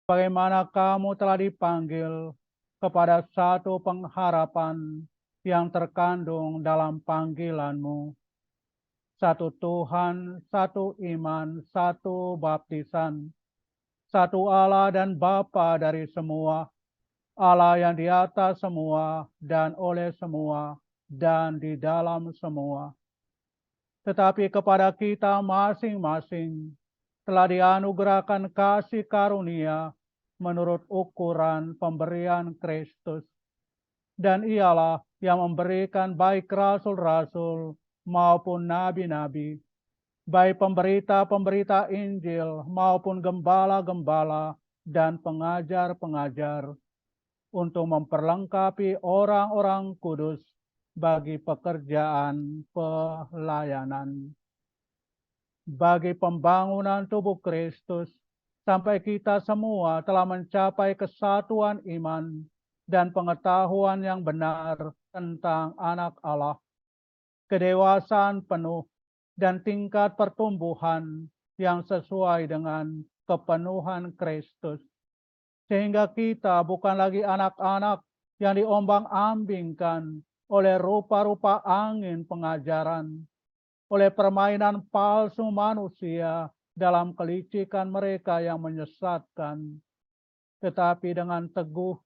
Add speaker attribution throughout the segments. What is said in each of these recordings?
Speaker 1: bagaimana kamu telah dipanggil kepada satu pengharapan yang terkandung dalam panggilanmu. Satu Tuhan, satu iman, satu baptisan, satu Allah dan Bapa dari semua, Allah yang di atas semua dan oleh semua dan di dalam semua. Tetapi kepada kita masing-masing telah dianugerahkan kasih karunia menurut ukuran pemberian Kristus. Dan ialah yang memberikan baik rasul-rasul maupun nabi-nabi, baik pemberita-pemberita Injil maupun gembala-gembala dan pengajar-pengajar, untuk memperlengkapi orang-orang kudus bagi pekerjaan pelayanan, bagi pembangunan tubuh Kristus, sampai kita semua telah mencapai kesatuan iman dan pengetahuan yang benar tentang Anak Allah, kedewasaan penuh dan tingkat pertumbuhan yang sesuai dengan kepenuhan Kristus, sehingga kita bukan lagi anak-anak yang diombang-ambingkan oleh rupa-rupa angin pengajaran, oleh permainan palsu manusia dalam kelicikan mereka yang menyesatkan, tetapi dengan teguh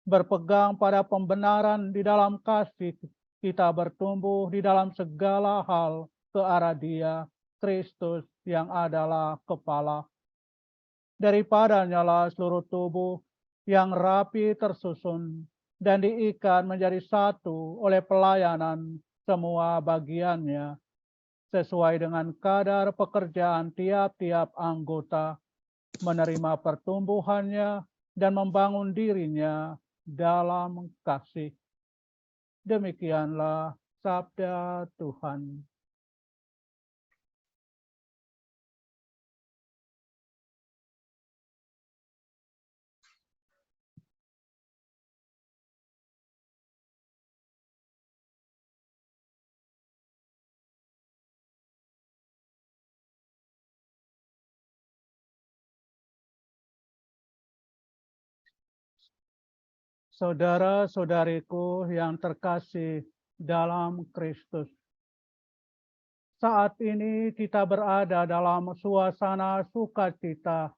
Speaker 1: berpegang pada pembenaran di dalam kasih, kita bertumbuh di dalam segala hal ke arah Dia, Kristus yang adalah kepala. Daripadanya lah seluruh tubuh yang rapi tersusun dan diikat menjadi satu oleh pelayanan semua bagiannya, sesuai dengan kadar pekerjaan tiap-tiap anggota, menerima pertumbuhannya dan membangun dirinya dalam kasih. Demikianlah sabda Tuhan. Saudara-saudariku yang terkasih dalam Kristus, saat ini kita berada dalam suasana sukacita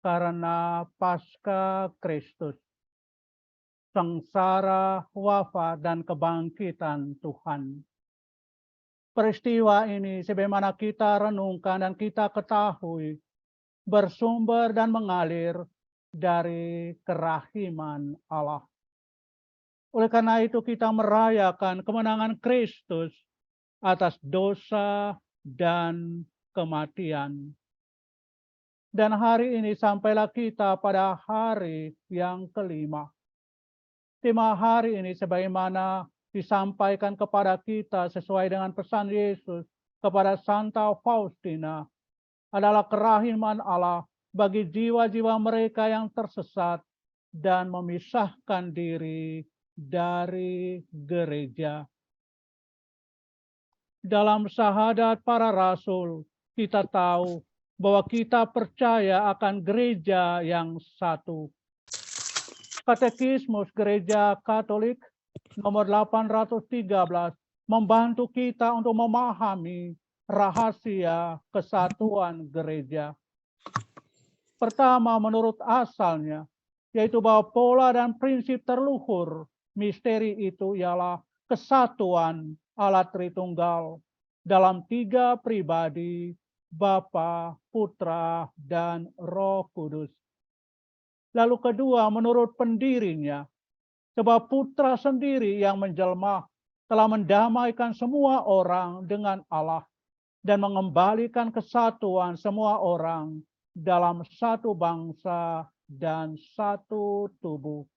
Speaker 1: karena Paskah Kristus, sengsara, wafat, dan kebangkitan Tuhan. Peristiwa ini sebagaimana kita renungkan dan kita ketahui, bersumber dan mengalir dari kerahiman Allah. Oleh karena itu kita merayakan kemenangan Kristus atas dosa dan kematian. Dan hari ini sampailah kita pada hari yang kelima. Tema hari ini sebagaimana disampaikan kepada kita sesuai dengan pesan Yesus kepada Santa Faustina adalah kerahiman Allah bagi jiwa-jiwa mereka yang tersesat dan memisahkan diri dari gereja. Dalam syahadat para rasul, kita tahu bahwa kita percaya akan gereja yang satu. Katekismus Gereja Katolik nomor 813 membantu kita untuk memahami rahasia kesatuan gereja. Pertama, menurut asalnya, yaitu bahwa pola dan prinsip terluhur misteri itu ialah kesatuan Allah Tritunggal dalam 3 pribadi, Bapa, Putra, dan Roh Kudus. Lalu kedua, menurut pendirinya, sebab Putra sendiri yang menjelma telah mendamaikan semua orang dengan Allah dan mengembalikan kesatuan semua orang dalam satu bangsa dan satu tubuh.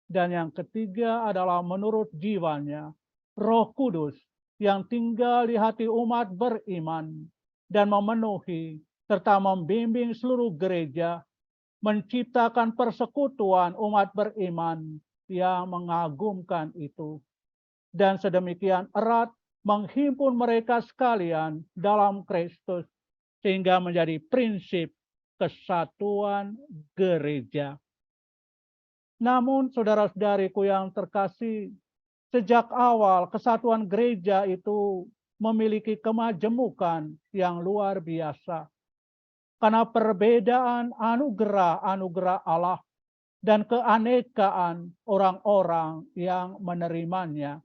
Speaker 1: Dan yang ketiga adalah menurut jiwanya, Roh Kudus yang tinggal di hati umat beriman dan memenuhi serta membimbing seluruh gereja, menciptakan persekutuan umat beriman yang mengagumkan itu, dan sedemikian erat menghimpun mereka sekalian dalam Kristus, sehingga menjadi prinsip kesatuan gereja. Namun saudara-saudariku yang terkasih, sejak awal kesatuan gereja itu memiliki kemajemukan yang luar biasa. Karena perbedaan anugerah-anugerah Allah dan keanekaan orang-orang yang menerimanya.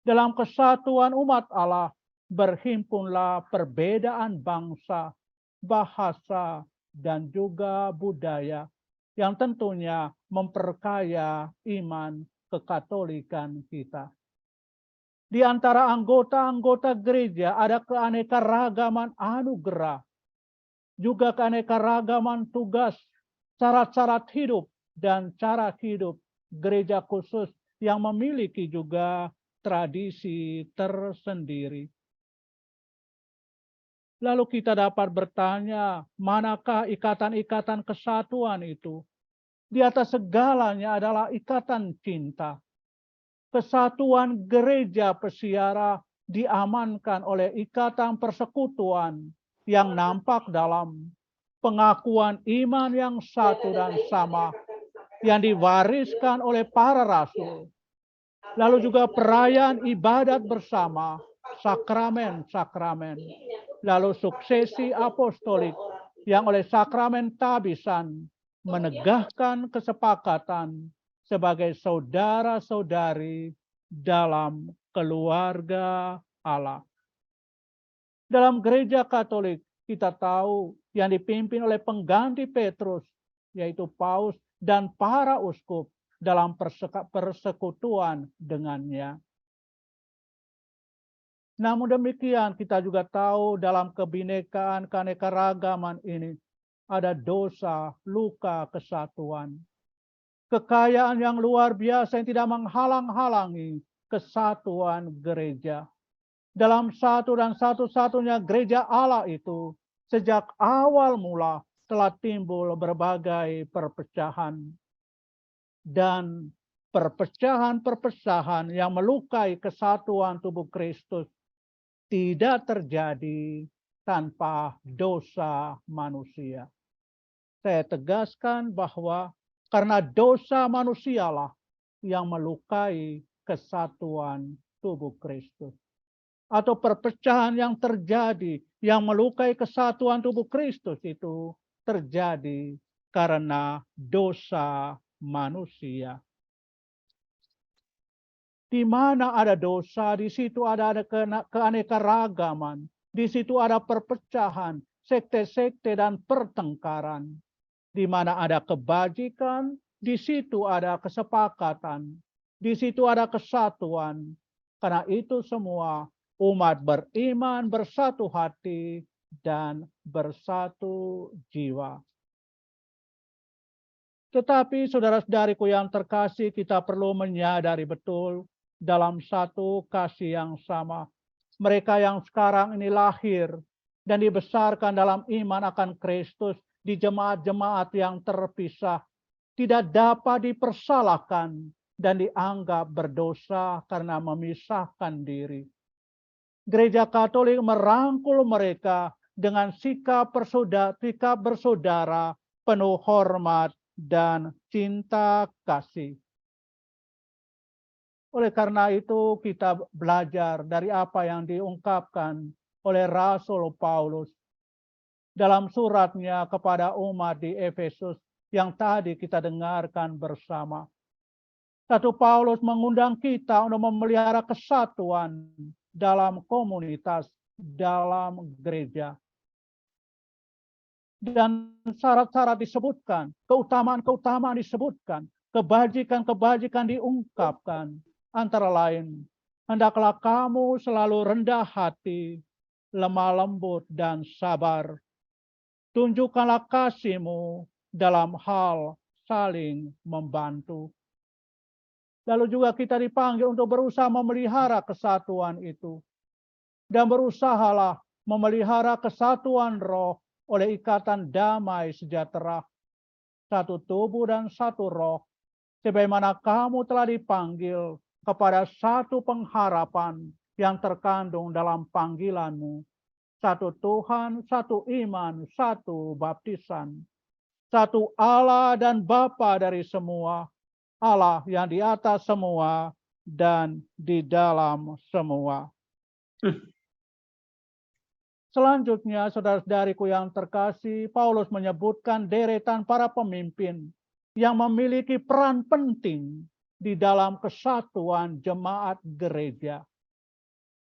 Speaker 1: Dalam kesatuan umat Allah, berhimpunlah perbedaan bangsa, bahasa, dan juga budaya yang tentunya memperkaya iman kekatolikan kita. Di antara anggota-anggota gereja ada keanekaragaman anugerah, juga keanekaragaman tugas, syarat-syarat hidup, dan cara hidup gereja khusus yang memiliki juga tradisi tersendiri. Lalu kita dapat bertanya, manakah ikatan-ikatan kesatuan itu? Di atas segalanya adalah ikatan cinta. Kesatuan gereja pesiara diamankan oleh ikatan persekutuan yang nampak dalam pengakuan iman yang satu dan sama yang diwariskan oleh para rasul. Lalu juga perayaan ibadat bersama, sakramen-sakramen. Lalu suksesi apostolik yang oleh sakramen tabisan menegakkan kesepakatan sebagai saudara-saudari dalam keluarga Allah. Dalam gereja Katolik kita tahu yang dipimpin oleh pengganti Petrus, yaitu Paus dan para uskup dalam persekutuan dengannya. Namun demikian kita juga tahu dalam kebinekaan keanekaragaman ini ada dosa, luka, kesatuan. Kekayaan yang luar biasa yang tidak menghalang-halangi kesatuan gereja. Dalam satu dan satu-satunya gereja Allah itu, sejak awal mula telah timbul berbagai perpecahan. Dan perpecahan-perpecahan yang melukai kesatuan tubuh Kristus tidak terjadi tanpa dosa manusia. Saya tegaskan bahwa karena dosa manusialah yang melukai kesatuan tubuh Kristus. Atau perpecahan yang terjadi yang melukai kesatuan tubuh Kristus itu terjadi karena dosa manusia. Di mana ada dosa, di situ ada keanekaragaman, di situ ada perpecahan, sekte-sekte dan pertengkaran. Di mana ada kebajikan, di situ ada kesepakatan, di situ ada kesatuan. Karena itu semua umat beriman bersatu hati dan bersatu jiwa. Tetapi saudara-saudariku yang terkasih, kita perlu menyadari betul dalam satu kasih yang sama. Mereka yang sekarang ini lahir dan dibesarkan dalam iman akan Kristus di jemaat-jemaat yang terpisah tidak dapat dipersalahkan dan dianggap berdosa karena memisahkan diri. Gereja Katolik merangkul mereka dengan sikap bersaudara, penuh hormat dan cinta kasih. Oleh karena itu kita belajar dari apa yang diungkapkan oleh Rasul Paulus dalam suratnya kepada umat di Efesus yang tadi kita dengarkan bersama. Satu Paulus mengundang kita untuk memelihara kesatuan dalam komunitas, dalam gereja. Dan syarat-syarat disebutkan, keutamaan-keutamaan disebutkan, kebajikan-kebajikan diungkapkan. Antara lain, hendaklah kamu selalu rendah hati, lemah lembut dan sabar. Tunjukkanlah kasihmu dalam hal saling membantu. Lalu juga kita dipanggil untuk berusaha memelihara kesatuan itu. Dan berusahalah memelihara kesatuan roh oleh ikatan damai sejahtera. Satu tubuh dan satu roh. Sebagaimana kamu telah dipanggil kepada satu pengharapan yang terkandung dalam panggilanmu. satu Tuhan, satu iman, satu baptisan, satu Allah dan Bapa dari semua, Allah yang di atas semua dan di dalam semua. Selanjutnya, saudara-saudariku yang terkasih, Paulus menyebutkan deretan para pemimpin yang memiliki peran penting di dalam kesatuan jemaat gereja.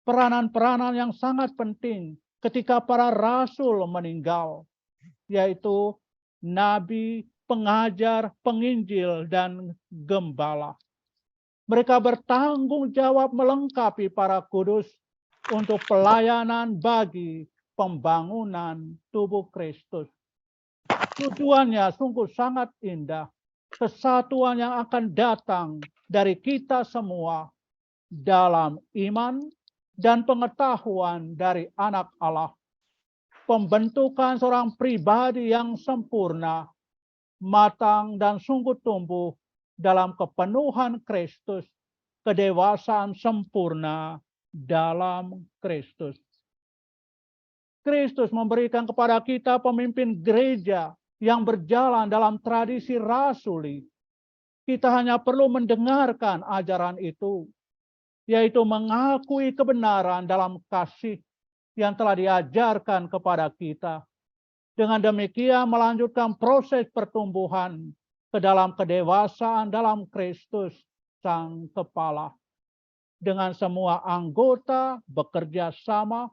Speaker 1: Peranan-peranan yang sangat penting ketika para rasul meninggal, yaitu nabi, pengajar, penginjil, dan gembala. Mereka bertanggung jawab melengkapi para kudus untuk pelayanan bagi pembangunan tubuh Kristus. Tujuannya sungguh sangat indah. Kesatuan yang akan datang dari kita semua dalam iman dan pengetahuan dari anak Allah. Pembentukan seorang pribadi yang sempurna, matang dan sungguh tumbuh dalam kepenuhan Kristus, kedewasaan sempurna dalam Kristus. Kristus memberikan kepada kita pemimpin gereja yang berjalan dalam tradisi rasuli. Kita hanya perlu mendengarkan ajaran itu, yaitu mengakui kebenaran dalam kasih yang telah diajarkan kepada kita. Dengan demikian melanjutkan proses pertumbuhan ke dalam kedewasaan dalam Kristus Sang Kepala. Dengan semua anggota bekerja sama,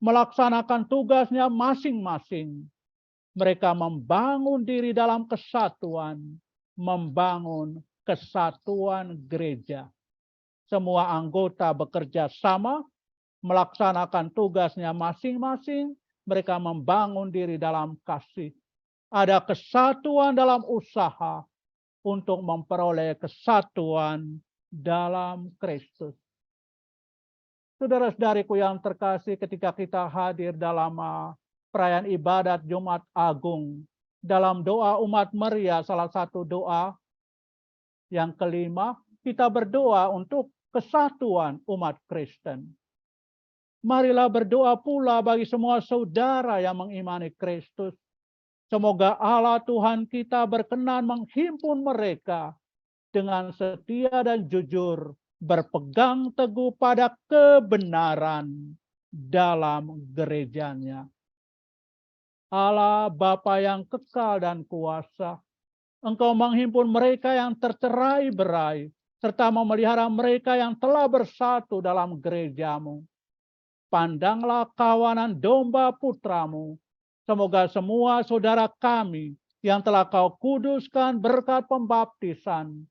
Speaker 1: melaksanakan tugasnya masing-masing. Mereka membangun diri dalam kesatuan, membangun kesatuan gereja. Semua anggota bekerja sama, melaksanakan tugasnya masing-masing, mereka membangun diri dalam kasih. Ada kesatuan dalam usaha untuk memperoleh kesatuan dalam Kristus. Saudara-saudariku yang terkasih, ketika kita hadir dalam perayaan ibadat Jumat Agung, dalam doa umat Maria, salah satu doa yang kelima, kita berdoa untuk kesatuan umat Kristen. Marilah berdoa pula bagi semua saudara yang mengimani Kristus. Semoga Allah Tuhan kita berkenan menghimpun mereka dengan setia dan jujur, berpegang teguh pada kebenaran dalam gerejanya. Allah Bapa yang kekal dan kuasa, Engkau menghimpun mereka yang tercerai-berai, serta memelihara mereka yang telah bersatu dalam gerejamu. Pandanglah kawanan domba putramu. Semoga semua saudara kami yang telah kau kuduskan berkat pembaptisan,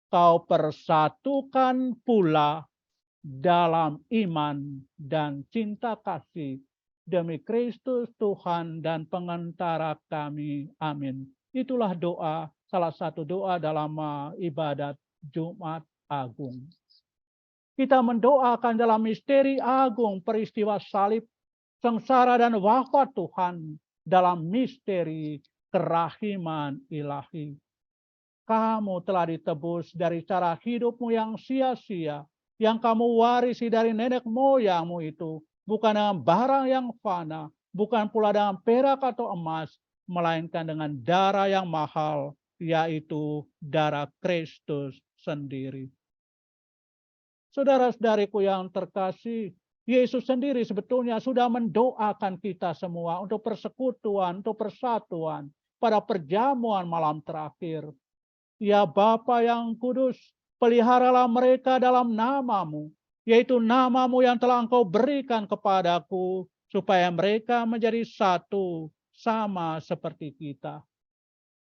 Speaker 1: kau persatukan pula dalam iman dan cinta kasih demi Kristus Tuhan dan pengantara kami. Amin. Itulah doa, salah satu doa dalam ibadat Jumat Agung. Kita mendoakan dalam misteri agung peristiwa salib, sengsara dan wafat Tuhan dalam misteri kerahiman ilahi. Kamu telah ditebus dari cara hidupmu yang sia-sia, yang kamu warisi dari nenek moyangmu itu, bukan dengan barang yang fana, bukan pula dengan perak atau emas, melainkan dengan darah yang mahal, yaitu darah Kristus sendiri. Saudara-saudariku yang terkasih, Yesus sendiri sebetulnya sudah mendoakan kita semua untuk persekutuan, untuk persatuan pada perjamuan malam terakhir. Ya Bapa yang kudus, peliharalah mereka dalam namamu, yaitu namamu yang telah Engkau berikan kepadaku, supaya mereka menjadi satu sama seperti kita.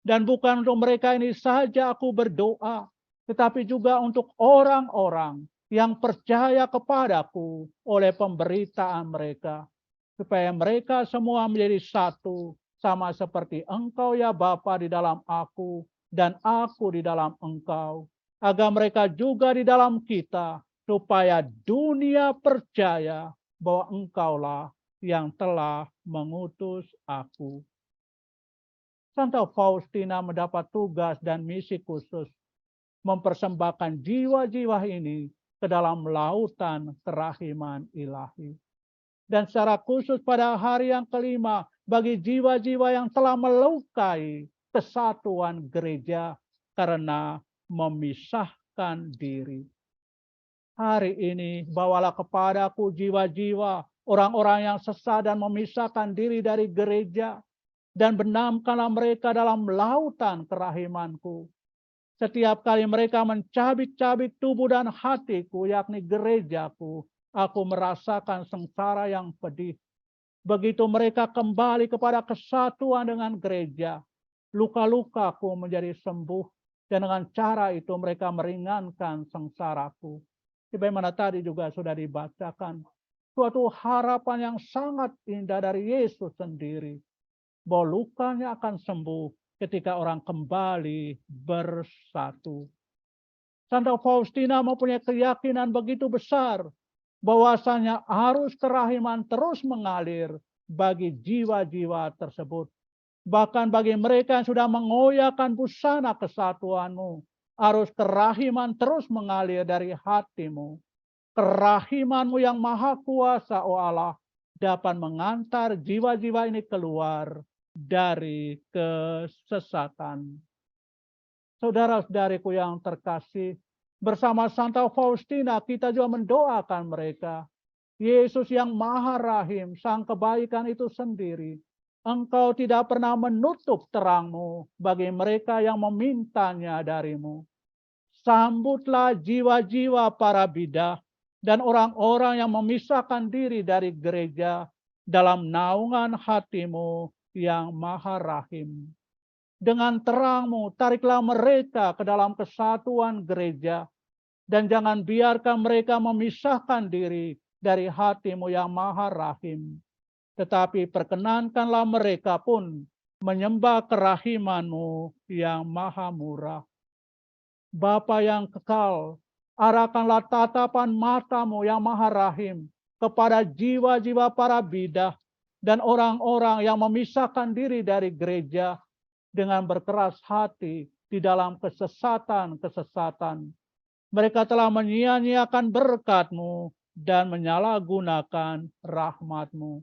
Speaker 1: Dan bukan untuk mereka ini saja aku berdoa, tetapi juga untuk orang-orang yang percaya kepadaku oleh pemberitaan mereka, supaya mereka semua menjadi satu, sama seperti Engkau ya Bapa di dalam aku, dan aku di dalam Engkau, agar mereka juga di dalam kita, supaya dunia percaya bahwa Engkaulah yang telah mengutus aku. Santa Faustina mendapat tugas dan misi khusus mempersembahkan jiwa-jiwa ini ke dalam lautan kerahiman ilahi. Dan secara khusus pada hari yang kelima, bagi jiwa-jiwa yang telah melukai kesatuan gereja karena memisahkan diri. Hari ini bawalah kepadaku jiwa-jiwa orang-orang yang sesat dan memisahkan diri dari gereja, dan benamkanlah mereka dalam lautan kerahimanku. Setiap kali mereka mencabik-cabik tubuh dan hatiku, yakni gerejaku, aku merasakan sengsara yang pedih. Begitu mereka kembali kepada kesatuan dengan gereja, luka-lukaku menjadi sembuh, dan dengan cara itu mereka meringankan sengsaraku. Sebagaimana tadi juga sudah dibacakan, suatu harapan yang sangat indah dari Yesus sendiri, bahwa lukanya akan sembuh ketika orang kembali bersatu. Santa Faustina mempunyai keyakinan begitu besar bahwasanya arus kerahiman terus mengalir bagi jiwa-jiwa tersebut. Bahkan bagi mereka yang sudah mengoyakkan busana kesatuanmu, arus kerahiman terus mengalir dari hatimu. Kerahimanmu yang maha kuasa, oh Allah, dapat mengantar jiwa-jiwa ini keluar dari kesesatan. Saudara-saudariku yang terkasih, bersama Santa Faustina kita juga mendoakan mereka. Yesus yang maha rahim, sang kebaikan itu sendiri, Engkau tidak pernah menutup terangmu bagi mereka yang memintanya darimu. Sambutlah jiwa-jiwa para bidah dan orang-orang yang memisahkan diri dari gereja dalam naungan hatimu yang maha rahim. Dengan terangmu, tariklah mereka ke dalam kesatuan gereja, dan jangan biarkan mereka memisahkan diri dari hatimu yang maha rahim. Tetapi perkenankanlah mereka pun menyembah kerahimanmu yang maha murah. Bapa yang kekal, arahkanlah tatapan matamu yang maha rahim kepada jiwa-jiwa para bidah dan orang-orang yang memisahkan diri dari gereja dengan berkeras hati di dalam kesesatan-kesesatan. Mereka telah menyia-nyiakan berkat-Mu dan menyalahgunakan rahmat-Mu.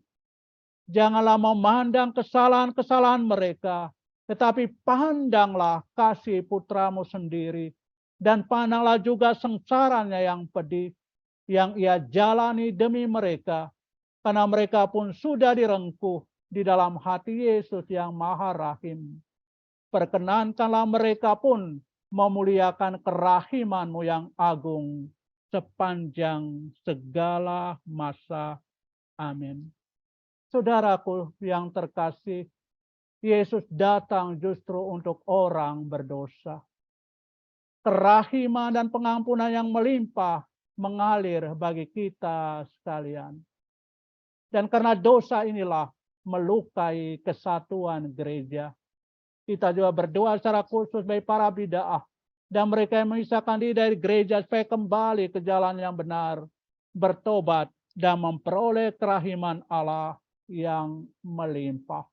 Speaker 1: Janganlah memandang kesalahan-kesalahan mereka, tetapi pandanglah kasih putra-Mu sendiri, dan pandanglah juga sengsaranya yang pedih, yang Ia jalani demi mereka, karena mereka pun sudah direngkuh di dalam hati Yesus yang maha rahim. Perkenankanlah mereka pun memuliakan kerahiman-Mu yang agung sepanjang segala masa. Amin. Saudaraku yang terkasih, Yesus datang justru untuk orang berdosa. Kerahiman dan pengampunan yang melimpah mengalir bagi kita sekalian. Dan karena dosa inilah melukai kesatuan gereja. Kita juga berdoa secara khusus bagi para bid'ah dan mereka yang memisahkan diri dari gereja supaya kembali ke jalan yang benar, bertobat dan memperoleh kerahiman Allah yang melimpah.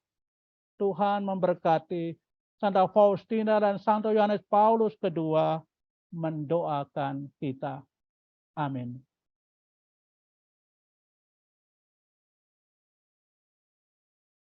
Speaker 1: Tuhan memberkati. Santa Faustina dan Santo Yohanes Paulus II mendoakan kita. Amin.